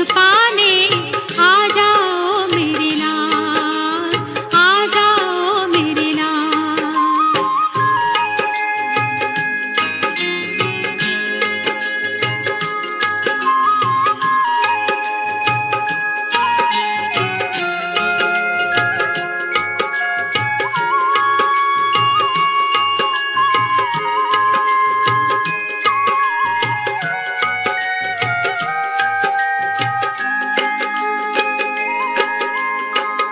पाने आ जाओ मेरे लाल, आ जाओ मेरे लाल।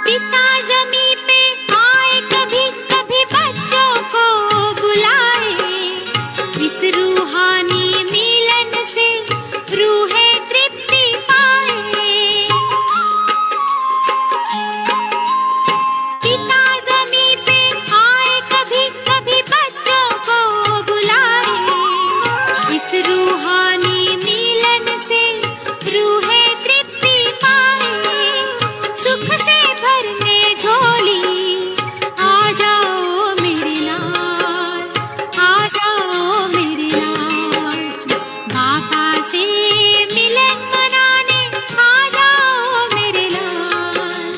पिता जमी पे आए कभी कभी बच्चों को बुलाए, इस रूहानी मिलन से रूहें तृप्ति पाए। पिता जमी पे आए कभी कभी बच्चों को बुलाए, इस रूहानी मिलन से रूहें तृप्ति पाए। सुख से भरने झोली आ जाओ मेरे लाल, आ जाओ मेरे लाल। बाबा से मिलन मनाने आ जाओ मेरे लाल,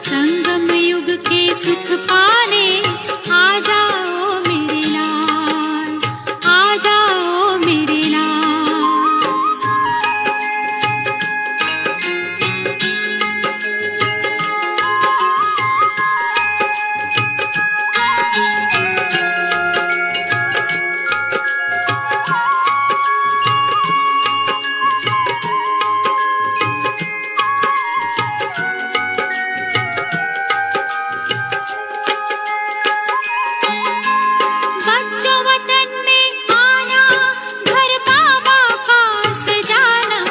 संगम युग के सुख पाने आ जाओ मेरे लाल, आ जाओ मेरे लाल। बच्चों वतन में आना, घर बाबा का सजाना,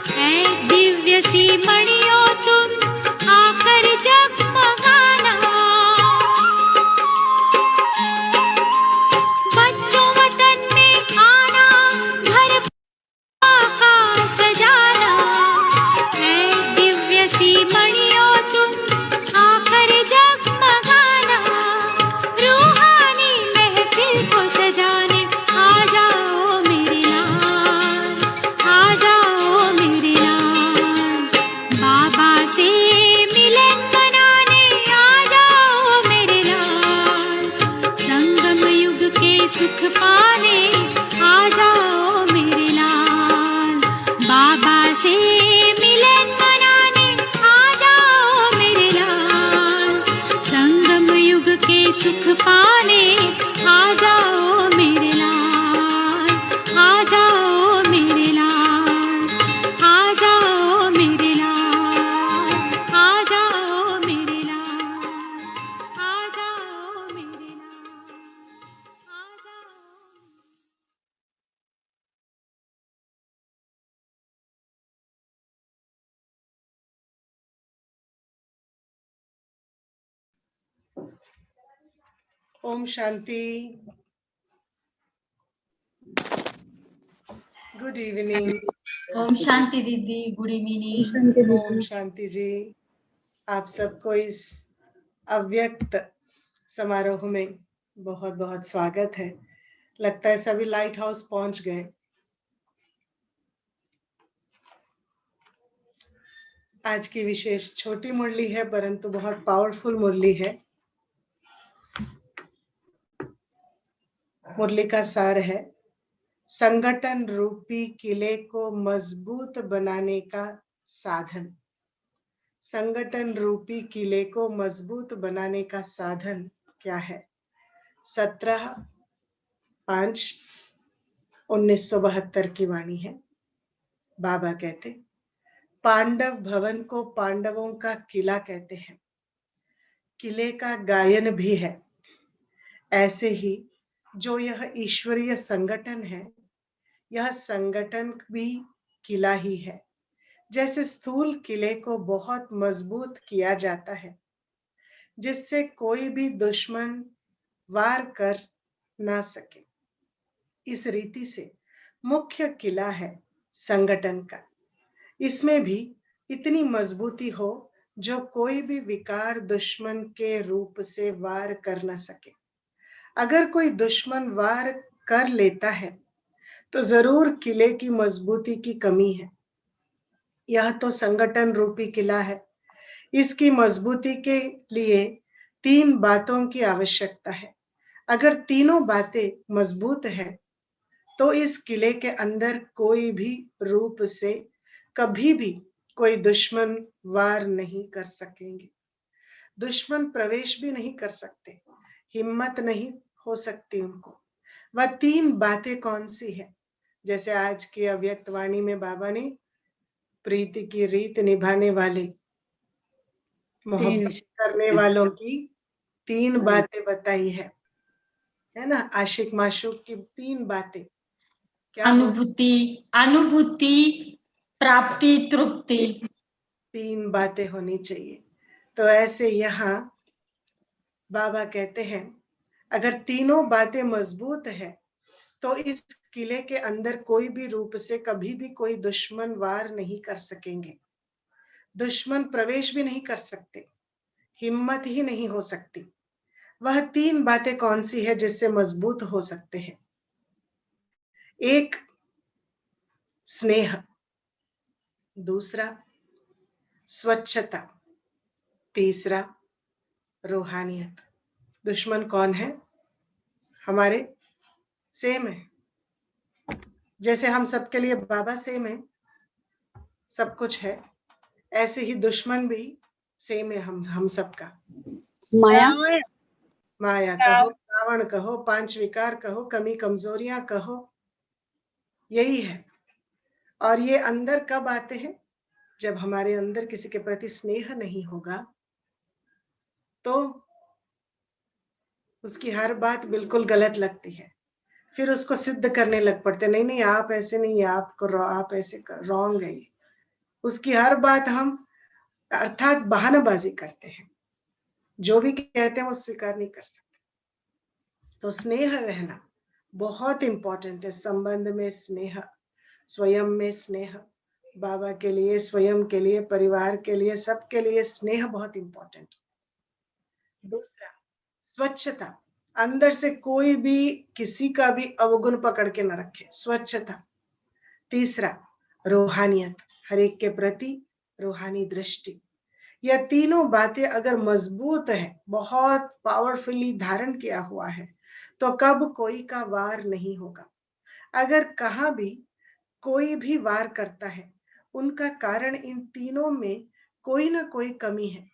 है दिव्य सी मणियों तुम आकर जगमगाना। बच्चों वतन में आना, घर बाबा का सजाना, है दिव्य सी मणियों तुम आकर जगमगाना। रूहानी महफिल को सजाने आ जाओ मेरे लाल, आ जाओ मेरे लाल। बाबा से मिलन मनाने आ जाओ मेरे लाल, संगम युग के सुख पाने आ जाओ मेरे लाल। बाबा से मिलन मनाने आ जाओ मेरे लाल, संगम युग के सुख पाने आ जाओ मेरे लाल, आ जाओ मेरे लाल, आ जाओ मेरे लाल, आ जाओ मेरे लाल, आ जाओ मेरे लाल, आ जाओ। ओम शांति। Good evening. ओम शांति दीदी, गुड इवनिंग। ओम शांति जी। आप सबको इस अव्यक्त समारोह में बहुत बहुत स्वागत है। लगता है सभी लाइट हाउस पहुंच गए। आज की विशेष छोटी मुरली है, परंतु बहुत पावरफुल मुरली है। मुरली का सार है, संगठन रूपी किले को मजबूत बनाने का साधन। संगठन रूपी किले को मजबूत बनाने का साधन क्या है? 17/5/1972 की वाणी है। बाबा कहते, पांडव भवन को पांडवों का किला कहते हैं। किले का गायन भी है। ऐसे ही जो यह ईश्वरीय संगठन है, यह संगठन भी किला ही है। जैसे स्थूल किले को बहुत मजबूत किया जाता है, जिससे कोई भी दुश्मन वार कर ना सके, इस रीति से मुख्य किला है संगठन का। इसमें भी इतनी मजबूती हो जो कोई भी विकार दुश्मन के रूप से वार कर ना सके। अगर कोई दुश्मन वार कर लेता है तो जरूर किले की मजबूती की कमी है। यह तो संगठन रूपी किला है। इसकी मजबूती के लिए 3 बातों की आवश्यकता है। अगर तीनों बातें मजबूत है तो इस किले के अंदर कोई भी रूप से कभी भी कोई दुश्मन वार नहीं कर सकेंगे। दुश्मन प्रवेश भी नहीं कर सकते, हिम्मत नहीं हो सकती उनको। वह 3 बातें कौन सी है? जैसे आज की अव्यक्त वाणी में बाबा ने प्रीति की रीत निभाने वाले, मोहब्बत करने वालों की 3 बातें बताई है ना? आशिक माशूक की 3 बातें क्या हो? अनुभूति, अनुभूति, प्राप्ति, तृप्ति। 3 बातें होनी चाहिए। तो ऐसे यहाँ बाबा कहते हैं अगर तीनों बातें मजबूत है तो इस किले के अंदर कोई भी रूप से कभी भी कोई दुश्मन वार नहीं कर सकेंगे, दुश्मन प्रवेश भी नहीं कर सकते, हिम्मत ही नहीं हो सकती। वह 3 बातें कौन सी है जिससे मजबूत हो सकते हैं? एक, स्नेह, दूसरा स्वच्छता, तीसरा रूहानियत। दुश्मन कौन है हमारे? सेम है। जैसे हम सबके लिए बाबा सेम है, सब कुछ है, ऐसे ही दुश्मन भी सेम है हम सबका। माया, माया कहो, रावण कहो, 5 विकार कहो, कमी कमजोरियां कहो, यही है। और ये अंदर कब आते हैं? जब हमारे अंदर किसी के प्रति स्नेह नहीं होगा तो उसकी हर बात बिल्कुल गलत लगती है, फिर उसको सिद्ध करने लग पड़ते, नहीं नहीं आप ऐसे नहीं, आप ऐसे रॉन्ग है। उसकी हर बात हम अर्थात बहानाबाजी करते हैं, जो भी कहते हैं वो स्वीकार नहीं कर सकते। तो स्नेह रहना बहुत इंपॉर्टेंट है। संबंध में स्नेह, स्वयं में स्नेह, बाबा के लिए, स्वयं के लिए, परिवार के लिए, सबके लिए स्नेह बहुत इंपॉर्टेंट। दूसरा, स्वच्छता, अंदर से कोई भी किसी का भी अवगुण पकड़ के न रखे, स्वच्छता। तीसरा, रूहानियत, हर एक के प्रति रूहानी दृष्टि। यह तीनों बातें अगर मजबूत है, बहुत पावरफुली धारण किया हुआ है, तो कब कोई का वार नहीं होगा। अगर कहाँ भी कोई भी वार करता है, उनका कारण इन तीनों में कोई ना कोई कमी है।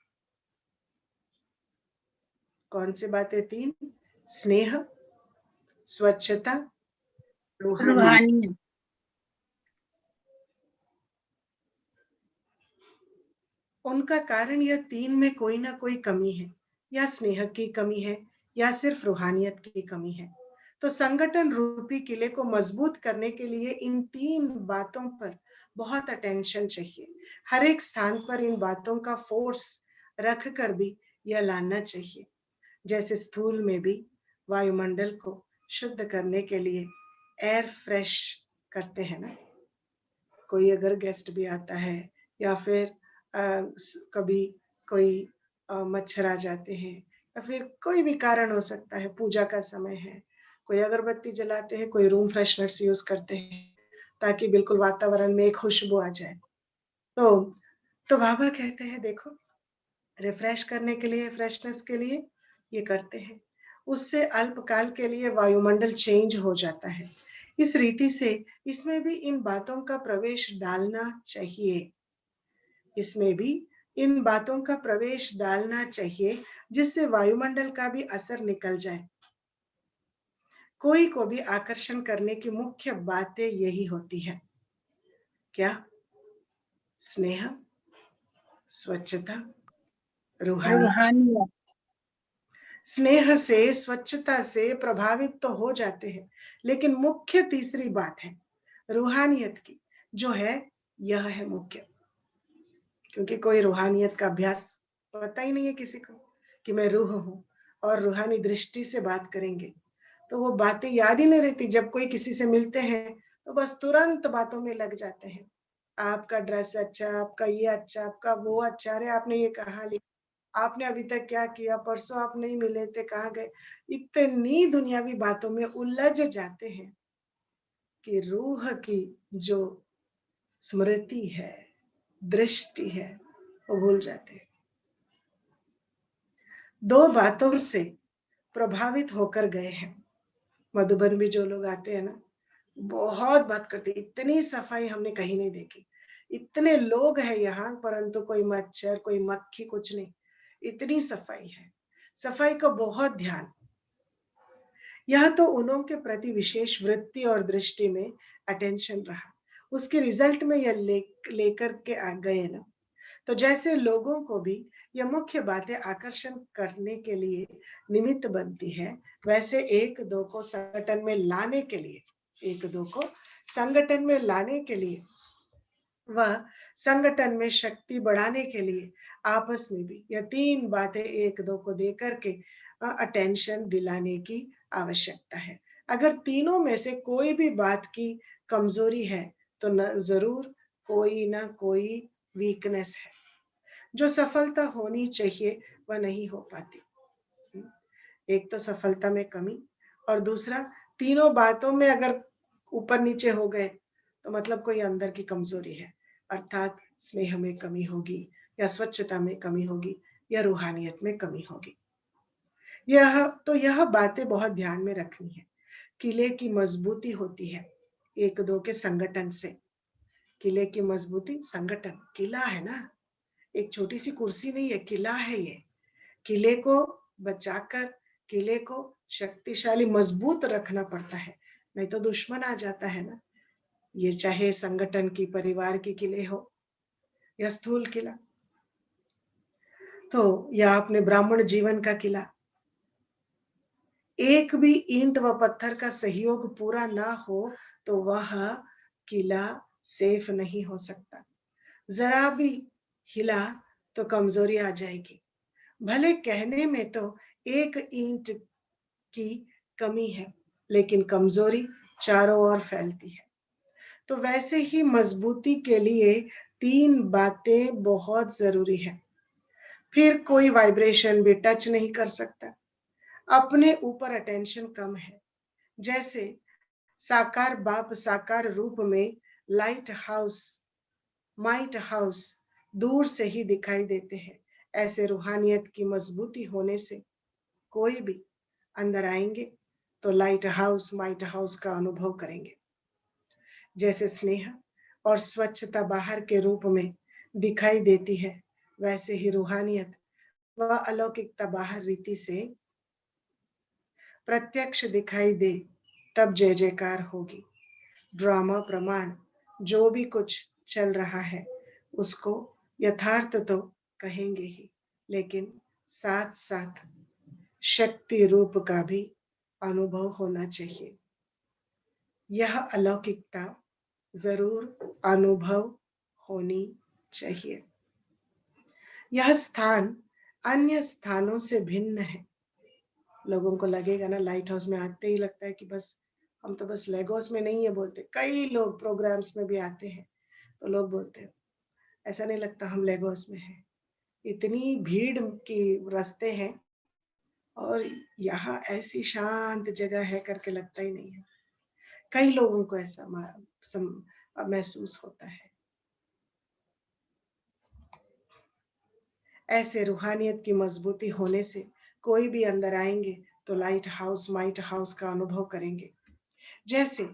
कौन सी बातें 3? स्नेह, स्वच्छता, रूहानियत। उनका कारण यह 3 में कोई ना कोई कमी है, या स्नेह की कमी है या सिर्फ रूहानियत की कमी है। तो संगठन रूपी किले को मजबूत करने के लिए इन 3 बातों पर बहुत अटेंशन चाहिए। हर एक स्थान पर इन बातों का फोर्स रख कर भी यह लाना चाहिए। जैसे स्थूल में भी वायुमंडल को शुद्ध करने के लिए एयर फ्रेश करते हैं ना, कोई अगर गेस्ट भी आता है या फिर कभी कोई मच्छर आ जाते हैं या फिर कोई भी कारण हो सकता है, पूजा का समय है, कोई अगरबत्ती जलाते हैं, कोई रूम फ्रेशनर्स यूज करते हैं ताकि बिल्कुल वातावरण में एक खुशबू आ जाए। तो बाबा कहते हैं देखो, रिफ्रेश करने के लिए, फ्रेशनेस के लिए ये करते हैं, उससे अल्पकाल के लिए वायुमंडल चेंज हो जाता है। इस रीति से इसमें भी इन बातों का प्रवेश डालना चाहिए, इसमें भी इन बातों का प्रवेश डालना चाहिए जिससे वायुमंडल का भी असर निकल जाए। कोई को भी आकर्षण करने की मुख्य बातें यही होती है। क्या? स्नेह, स्वच्छता, रूहानियत। स्नेह से, स्वच्छता से प्रभावित तो हो जाते हैं, लेकिन मुख्य तीसरी बात है रूहानियत की, जो है यह है मुख्य। क्योंकि कोई रूहानियत का अभ्यास पता ही नहीं है किसी को कि मैं रूह हूं, और रूहानी दृष्टि से बात करेंगे तो वो बातें याद ही नहीं रहती। जब कोई किसी से मिलते हैं तो बस तुरंत बातों में लग जाते हैं, आपका ड्रेस अच्छा, आपका ये अच्छा, आपका वो अच्छा, अरे आपने ये कहा लिया, आपने अभी तक क्या किया, परसों आप नहीं मिले थे, कहाँ गए। इतनी दुनियावी बातों में उलझ जाते हैं कि रूह की जो स्मृति है, दृष्टि है वो भूल जाते हैं। दो बातों से प्रभावित होकर गए हैं। मधुबन भी जो लोग आते हैं ना, बहुत बात करते हैं, इतनी सफाई हमने कहीं नहीं देखी, इतने लोग हैं यहाँ परंतु कोई मच्छर कोई मक्खी कुछ नहीं, इतनी सफाई है, सफाई का बहुत ध्यान। यह तो उन्हों के प्रति विशेष वृत्ति और दृष्टि में अटेंशन रहा, उसके रिजल्ट में यह लेकर के आ गए ना। तो जैसे लोगों को भी यह मुख्य बातें आकर्षण करने के लिए निमित्त बनती है, वैसे एक दो को संगठन में लाने के लिए, एक दो को संगठन में लाने के लिए, वह संगठन में शक्ति बढ़ाने के लिए आपस में भी यह तीन बातें एक दो को देकर के अटेंशन दिलाने की आवश्यकता है। अगर तीनों में से कोई भी बात की कमजोरी है तो न जरूर कोई ना कोई वीकनेस है, जो सफलता होनी चाहिए वह नहीं हो पाती। एक तो सफलता में कमी और दूसरा तीनों बातों में अगर ऊपर नीचे हो गए तो मतलब कोई अंदर की कमजोरी है, अर्थात स्नेह में कमी होगी या स्वच्छता में कमी होगी या रूहानियत में कमी होगी। यह बातें बहुत ध्यान में रखनी है। किले की मजबूती होती है एक दो के संगठन से। किले की मजबूती संगठन, किला है ना, एक छोटी सी कुर्सी नहीं है, किला है ये। किले को बचाकर किले को शक्तिशाली मजबूत रखना पड़ता है, नहीं तो दुश्मन आ जाता है ना। ये चाहे संगठन की परिवार की किले हो या स्थूल किला, तो या अपने ब्राह्मण जीवन का किला, एक भी ईंट व पत्थर का सहयोग पूरा ना हो तो वह किला सेफ नहीं हो सकता। जरा भी हिला तो कमजोरी आ जाएगी। भले कहने में तो एक ईंट की कमी है लेकिन कमजोरी चारों ओर फैलती है। तो वैसे ही मजबूती के लिए तीन बातें बहुत जरूरी है। फिर कोई वाइब्रेशन भी टच नहीं कर सकता। अपने ऊपर अटेंशन कम है, जैसे साकार बाप साकार रूप में लाइट हाउस माइट हाउस दूर से ही दिखाई देते हैं, ऐसे रूहानियत की मजबूती होने से कोई भी अंदर आएंगे तो लाइट हाउस माइट हाउस का अनुभव करेंगे। जैसे स्नेह और स्वच्छता बाहर के रूप में दिखाई देती है, वैसे ही रूहानियत व अलौकिकता बाहर रीति से प्रत्यक्ष दिखाई दे तब जय जयकार होगी। ड्रामा प्रमाण जो भी कुछ चल रहा है उसको यथार्थ तो कहेंगे ही, लेकिन साथ साथ शक्ति रूप का भी अनुभव होना चाहिए। यह अलौकिकता जरूर अनुभव होनी चाहिए। यह स्थान अन्य स्थानों से भिन्न है। लोगों को लगेगा ना, लाइट हाउस में आते ही लगता है कि बस हम तो बस लेगोस में नहीं है बोलते। कई लोग प्रोग्राम्स में भी आते हैं तो लोग बोलते हैं ऐसा नहीं लगता हम लेगोस में हैं, इतनी भीड़ की रास्ते हैं और यहाँ ऐसी शांत जगह है करके लगता ही नहीं है। कई लोगों को ऐसा महसूस होता है। ऐसे रूहानियत की मजबूती होने से कोई भी अंदर आएंगे तो लाइट हाउस माइट हाउस का अनुभव करेंगे। जैसे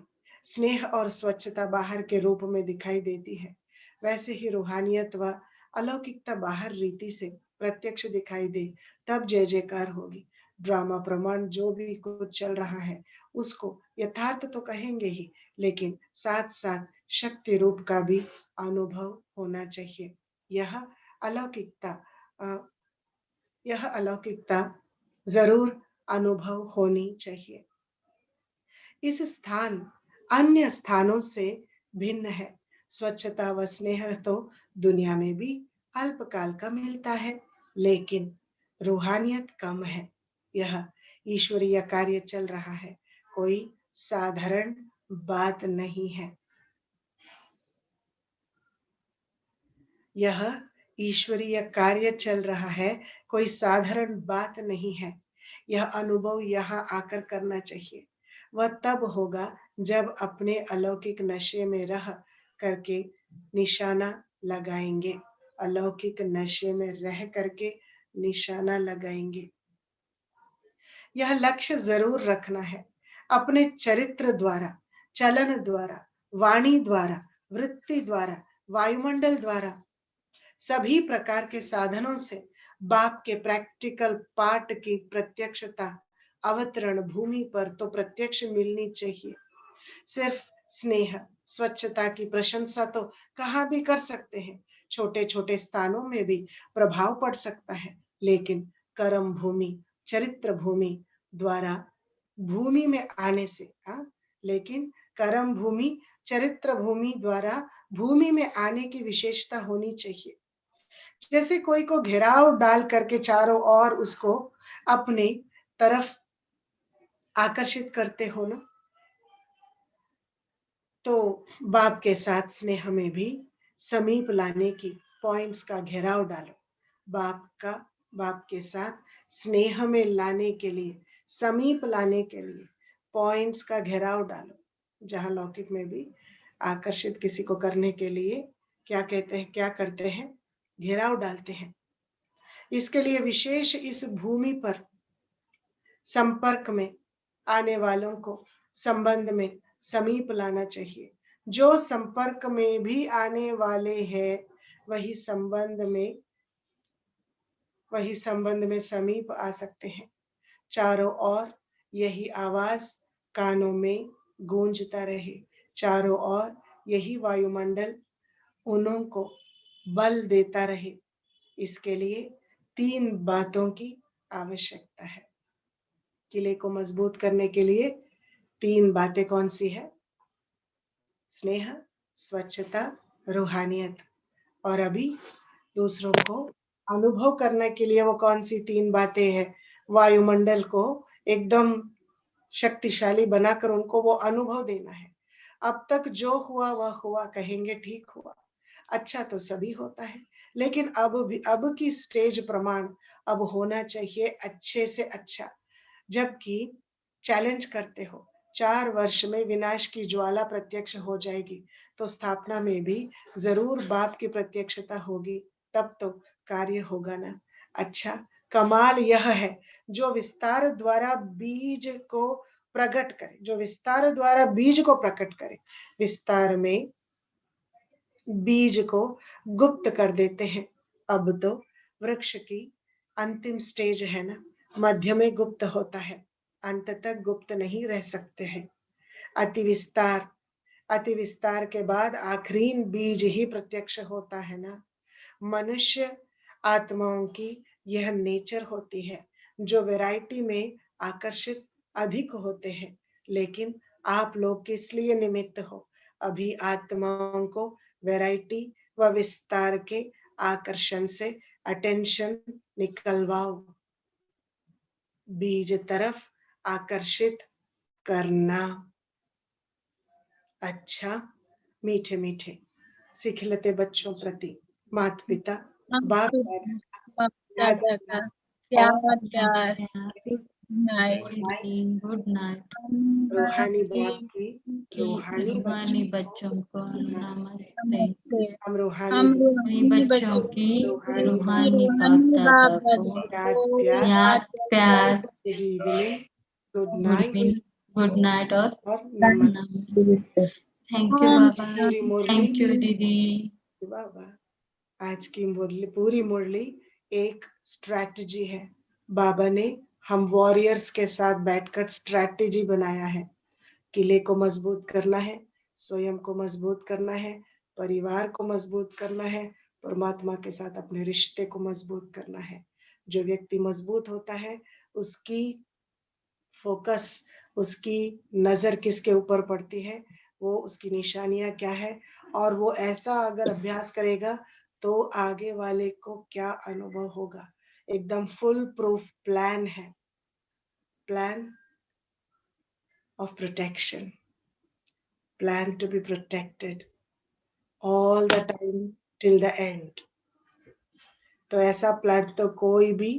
स्नेह और स्वच्छता बाहर के रूप में दिखाई देती है, वैसे ही रूहानियत व अलौकिकता बाहर रीति से प्रत्यक्ष दिखाई दे तब जय जयकार होगी। ड्रामा प्रमाण जो भी कुछ चल रहा है उसको यथार्थ तो कहेंगे ही, लेकिन साथ साथ शक्ति रूप का भी अनुभव होना चाहिए। अलौकिकता यह अलौकिकता जरूर अनुभव होनी चाहिए। इस स्थान अन्य स्थानों से भिन्न है। स्वच्छता व स्नेह तो दुनिया में भी अल्पकाल का मिलता है, लेकिन रूहानियत कम है। यह ईश्वरीय कार्य चल रहा है, कोई साधारण बात नहीं है। यह ईश्वरीय कार्य चल रहा है, कोई साधारण बात नहीं है। यह अनुभव यहाँ आकर करना चाहिए। वह तब होगा जब अपने अलौकिक नशे में रह करके निशाना लगाएंगे, अलौकिक नशे में रह करके निशाना लगाएंगे। यह लक्ष्य जरूर रखना है। अपने चरित्र द्वारा, चलन द्वारा, वाणी द्वारा, वृत्ति द्वारा, वायुमंडल द्वारा, सभी प्रकार के साधनों से बाप के प्रैक्टिकल पाठ की प्रत्यक्षता अवतरण भूमि पर तो प्रत्यक्ष मिलनी चाहिए। सिर्फ स्नेह, स्वच्छता की प्रशंसा तो कहाँ भी कर सकते हैं, छोटे छोटे स्थानों में भी प्रभाव पड़ सकता है, लेकिन कर्म भूमि, चरित्र भूमि द्वारा भूमि में आने से, लेकिन कर्म भूमि, चरित्र भूमि द्वारा भूमि में आने की विशेषता होनी चाहिए। जैसे कोई को घेराव डाल करके चारों ओर उसको अपने तरफ आकर्षित करते हो ना, तो बाप के साथ स्नेह में भी समीप लाने की पॉइंट्स का घेराव डालो। बाप के साथ स्नेह में लाने के लिए, समीप लाने के लिए पॉइंट्स का घेराव डालो। जहां लौकिक में भी आकर्षित किसी को करने के लिए क्या कहते हैं, क्या करते हैं, घेराव डालते हैं। इसके लिए विशेष इस भूमि पर संपर्क में आने वालों को संबंध में समीप लाना चाहिए। जो संपर्क में भी आने वाले हैं वही संबंध में समीप आ सकते हैं। चारों ओर यही आवाज कानों में गूंजता रहे, चारों ओर यही वायुमंडल उन्हों को बल देता रहे। इसके लिए 3 बातों की आवश्यकता है। किले को मजबूत करने के लिए 3 बातें कौन सी है? स्नेह, स्वच्छता, रूहानियत। और अभी दूसरों को अनुभव करने के लिए वो कौन सी 3 बातें हैं? वायुमंडल को एकदम शक्तिशाली बनाकर उनको वो अनुभव देना है। अब तक जो हुआ वह हुआ, कहेंगे ठीक हुआ, अच्छा तो सभी होता है, लेकिन अब की स्टेज प्रमाण अब होना चाहिए अच्छे से अच्छा। जबकि चैलेंज करते हो 4 वर्ष में विनाश की ज्वाला प्रत्यक्ष हो जाएगी, तो स्थापना में भी जरूर बाप की प्रत्यक्षता होगी, तब तो कार्य होगा ना। अच्छा, कमाल यह है जो विस्तार द्वारा बीज को प्रकट करे, जो विस्तार द्वारा बीज को प्रकट करे। विस्तार में बीज को गुप्त कर देते हैं। अब तो वृक्ष की अंतिम स्टेज है ना, मध्य में गुप्त होता है, अंत तक गुप्त नहीं रह सकते हैं। अति विस्तार के बाद आखिरी बीज ही प्रत्यक्ष होता है ना। मनुष्य आत्माओं की यह नेचर होती है, जो वैरायटी में आकर्षित अधिक होते हैं, लेकिन आप लोग किस लिए निमित्त हो? अभी आत्माओं को वैरायटी व विस्तार के आकर्षण से अटेंशन निकलवाओ, बीज तरफ आकर्षित करना। अच्छा, मीठे मीठे सिखलते बच्चों प्रति माता पिता, बाप बाप दादा दादा का और प्यार प्यार। Good night. Good night. रूहानी बाप की, रूहानी रूहानी बच्चों को नमस्ते। नमस्ते। हम रूहानी हम रूहानी बच्चों की रूहानी रूहानी बाप रूहानी दादा बाप को दादा याद को प्यार, याद प्यार, good evening, good good night evening, good night और और नमस्ते। नमस्ते। थैंक यू आज बाबा, पूरी मुरली, थैंक यू दीदी। बाबा आज की मुरली, पूरी मुरली एक स्ट्रैटेजी है। बाबा ने हम वॉरियर्स के साथ बैठकर स्ट्रैटेजी बनाया है। किले को मजबूत करना है, स्वयं को मजबूत करना है, परिवार को मजबूत करना है, परमात्मा के साथ अपने रिश्ते को मजबूत करना है। जो व्यक्ति मजबूत होता है उसकी फोकस, उसकी नजर किसके ऊपर पड़ती है, वो उसकी निशानियां क्या है, और वो ऐसा अगर अभ्यास करेगा तो आगे वाले को क्या अनुभव होगा। एकदम फुल प्रूफ प्लान है, plan of protection, plan to be protected all the time till the end। तो ऐसा प्लान तो कोई भी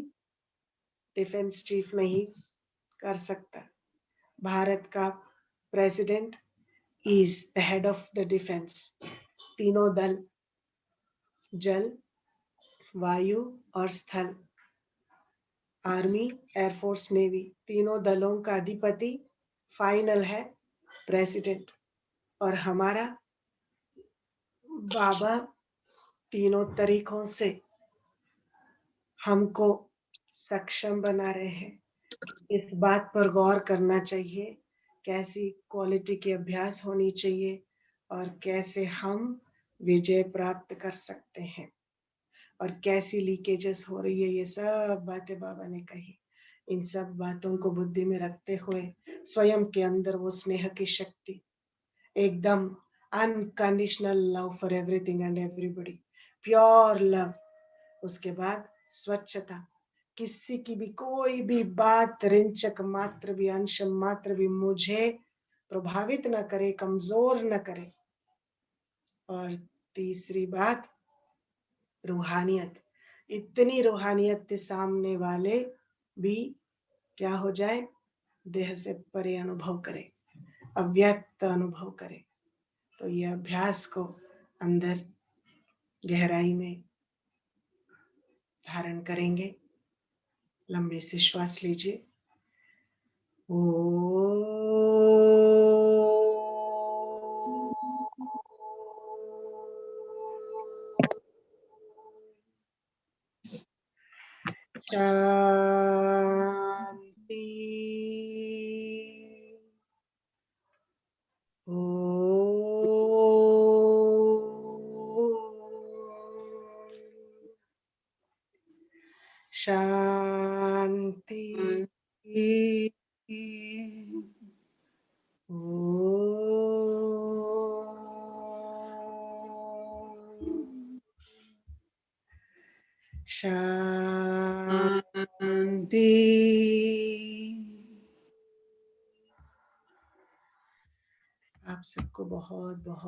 डिफेंस चीफ नहीं कर सकता। भारत का president is the head of the defence. तीनों दल जल, वायु और स्थल, आर्मी, एयरफोर्स, नेवी, तीनों दलों का अधिपति फाइनल है प्रेसिडेंट। और हमारा बाबा तीनों तरीकों से हमको सक्षम बना रहे हैं। इस बात पर गौर करना चाहिए कैसी क्वालिटी की अभ्यास होनी चाहिए और कैसे हम विजय प्राप्त कर सकते हैं और कैसी लीकेजेस हो रही है। ये सब बातें बाबा ने कही। इन सब बातों को बुद्धि में रखते हुए स्वयं के अंदर वो स्नेह की शक्ति, एकदम unconditional love for everything and everybody, pure love. उसके बाद स्वच्छता, किसी की भी कोई भी बात रिंचक मात्र भी, अंश मात्र भी मुझे प्रभावित न करे, कमजोर न करे। और तीसरी बात रूहानियत, इतनी रूहानियत के सामने वाले भी क्या हो जाए, देह से परे अनुभव करे, अव्यक्त अनुभव करे। तो ये अभ्यास को अंदर गहराई में धारण करेंगे। लंबे से श्वास लीजिए। शांति। शांति। शांति। आप सबको बहुत बहुत